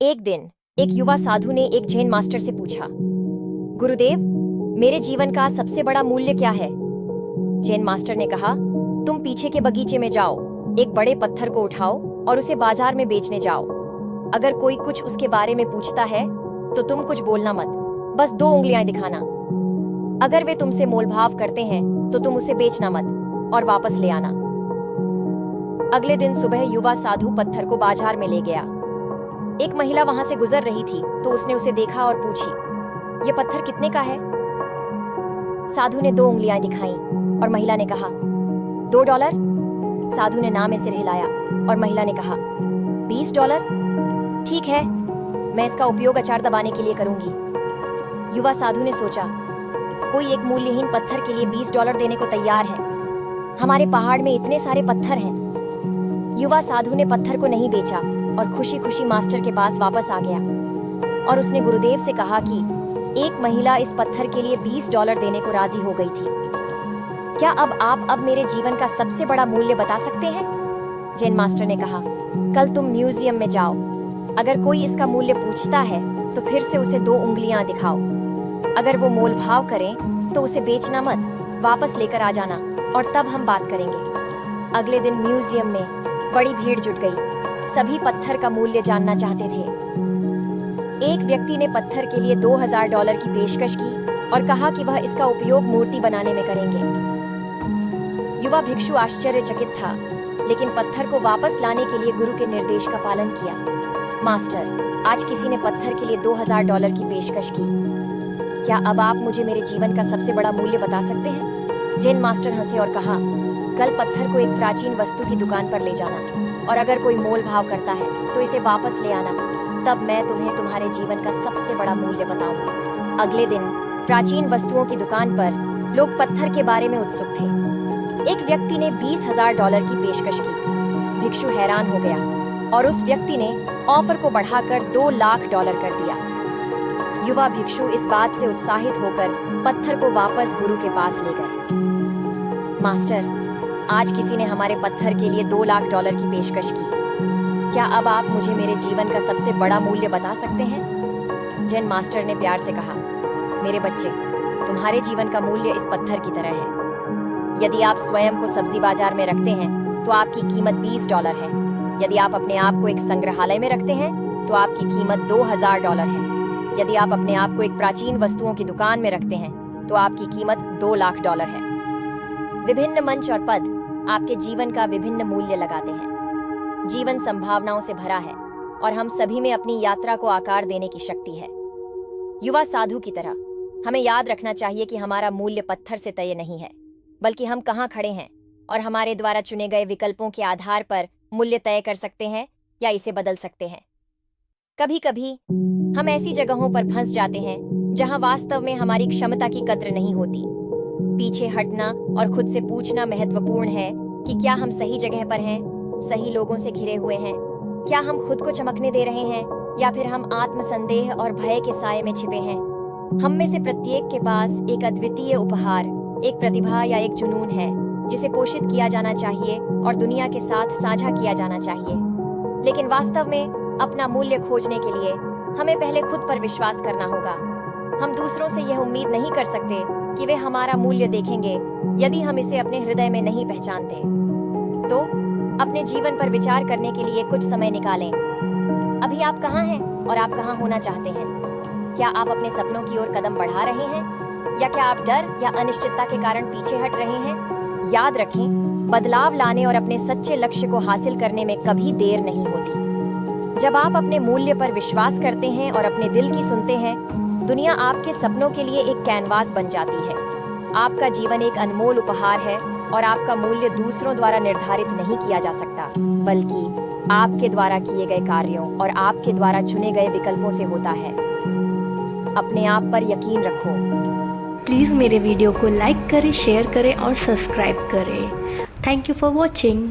एक दिन एक युवा साधु ने एक जैन मास्टर से पूछा, गुरुदेव, मेरे जीवन का सबसे बड़ा मूल्य क्या है? जैन मास्टर ने कहा, तुम पीछे के बगीचे में जाओ, एक बड़े पत्थर को उठाओ और उसे बाजार में बेचने जाओ। अगर कोई कुछ उसके बारे में पूछता है तो तुम कुछ बोलना मत, बस 2 उंगलियां दिखाना। अगर वे तुमसे मोलभाव करते हैं तो तुम उसे बेचना मत और वापस ले आना। अगले दिन सुबह युवा साधु पत्थर को बाजार में ले गया। एक महिला वहां से गुजर रही थी तो उसने उसे देखा और पूछी, ये पत्थर कितने का है? साधु ने 2 उंगलियां दिखाई और महिला ने कहा, $2। साधु ने ना में सिर हिलाया और महिला ने कहा, $20। ठीक है, मैं इसका उपयोग अचार दबाने के लिए करूंगी। युवा साधु ने सोचा, कोई एक मूल्यहीन पत्थर के लिए $20 देने को तैयार है। हमारे पहाड़ में इतने सारे पत्थर हैं। युवा साधु ने पत्थर को नहीं बेचा और खुशी खुशी मास्टर के पास वापस आ गया और उसने गुरुदेव से कहा कि एक महिला इस पत्थर के लिए $20 देने को राजी हो गई थी। क्या अब आप मेरे जीवन का सबसे बड़ा मूल्य बता सकते हैं? जैन मास्टर ने कहा, कल तुम म्यूजियम में जाओ। अगर कोई इसका मूल्य पूछता है तो फिर से उसे 2 उंगलियां दिखाओ। अगर वो मोल भाव करें तो उसे बेचना मत, वापस लेकर आ जाना और तब हम बात करेंगे। अगले दिन म्यूजियम में बड़ी भीड़ जुट गई। सभी पत्थर का मूल्य जानना चाहते थे। एक व्यक्ति ने पत्थर के लिए $2000 की पेशकश की और कहा कि वह इसका उपयोग मूर्ति बनाने में करेंगे। युवा भिक्षु आश्चर्यचकित था, लेकिन पत्थर को वापस लाने के लिए गुरु के निर्देश का पालन किया। मास्टर, आज किसी ने पत्थर के लिए $2000 की पेशकश की। क्या अब आप मुझे मेरे जीवन का सबसे बड़ा मूल्य बता सकते हैं? जैन मास्टर हंसे और कहा, कल पत्थर को एक प्राचीन वस्तु की दुकान पर ले जाना और अगर कोई मोल भाव करता है तो इसे वापस ले आना, तब मैं तुम्हें तुम्हारे जीवन का सबसे बड़ा मूल्य बताऊंगा। अगले दिन प्राचीन वस्तुओं की दुकान पर लोग पत्थर के बारे में उत्सुक थे। एक व्यक्ति ने $20000 की पेशकश की। भिक्षु हैरान हो गया और उस व्यक्ति ने ऑफर को बढ़ाकर $2 लाख कर दिया। युवा भिक्षु इस बात से उत्साहित होकर पत्थर को वापस गुरु के पास ले गए। मास्टर, आज किसी ने हमारे पत्थर के लिए $2 लाख की पेशकश की। क्या अब आप मुझे मेरे जीवन का सबसे बड़ा मूल्य बता सकते हैं? जैन मास्टर ने प्यार से कहा, मेरे बच्चे, तुम्हारे जीवन का मूल्य इस पत्थर की तरह है। यदि आप स्वयं को सब्जी बाजार में रखते हैं तो आपकी कीमत $20 है। यदि आप अपने आप को एक संग्रहालय में रखते हैं तो आपकी कीमत $2000 है। यदि आप अपने आप को एक प्राचीन वस्तुओं की दुकान में रखते हैं तो आपकी कीमत $2 लाख है। विभिन्न मंच और पद आपके जीवन का विभिन्न मूल्य लगाते हैं। जीवन संभावनाओं से भरा है और हम सभी में अपनी यात्रा को आकार देने की शक्ति है। युवा साधु की तरह हमें याद रखना चाहिए कि हमारा मूल्य पत्थर से तय नहीं है, बल्कि हम कहाँ खड़े हैं और हमारे द्वारा चुने गए विकल्पों के आधार पर मूल्य तय कर सकते हैं या इसे बदल सकते हैं। कभी कभी हम ऐसी जगहों पर फंस जाते हैं जहां वास्तव में हमारी क्षमता की कद्र नहीं होती। पीछे हटना और खुद से पूछना महत्वपूर्ण है कि क्या हम सही जगह पर हैं, सही लोगों से घिरे हुए हैं। क्या हम खुद को चमकने दे रहे हैं या फिर हम आत्मसंदेह और भय के साए में छिपे हैं? हम में से प्रत्येक के पास एक अद्वितीय उपहार, एक प्रतिभा या एक जुनून है जिसे पोषित किया जाना चाहिए और दुनिया के साथ साझा किया जाना चाहिए। लेकिन वास्तव में अपना मूल्य खोजने के लिए हमें पहले खुद पर विश्वास करना होगा। हम दूसरों से यह उम्मीद नहीं कर सकते कि वे हमारा मूल्य देखेंगे यदि हम इसे अपने हृदय में नहीं पहचानते। तो अपने जीवन पर विचार करने के लिए कुछ समय निकालें। अभी आप कहाँ हैं और आप कहाँ होना चाहते हैं? क्या आप अपने सपनों की ओर कदम बढ़ा रहे हैं या क्या आप डर या अनिश्चितता के कारण पीछे हट रहे हैं? याद रखें, बदलाव लाने और अपने सच्चे लक्ष्य को हासिल करने में कभी देर नहीं होती। जब आप अपने मूल्य पर विश्वास करते हैं और अपने दिल की सुनते हैं, दुनिया आपके सपनों के लिए एक कैनवास बन जाती है। आपका जीवन एक अनमोल उपहार है और आपका मूल्य दूसरों द्वारा निर्धारित नहीं किया जा सकता, बल्कि आपके द्वारा किए गए कार्यों और आपके द्वारा चुने गए विकल्पों से होता है। अपने आप पर यकीन रखो। प्लीज़ मेरे वीडियो को लाइक करें, शेयर करें और सब्सक्राइब करें। Thank you for watching.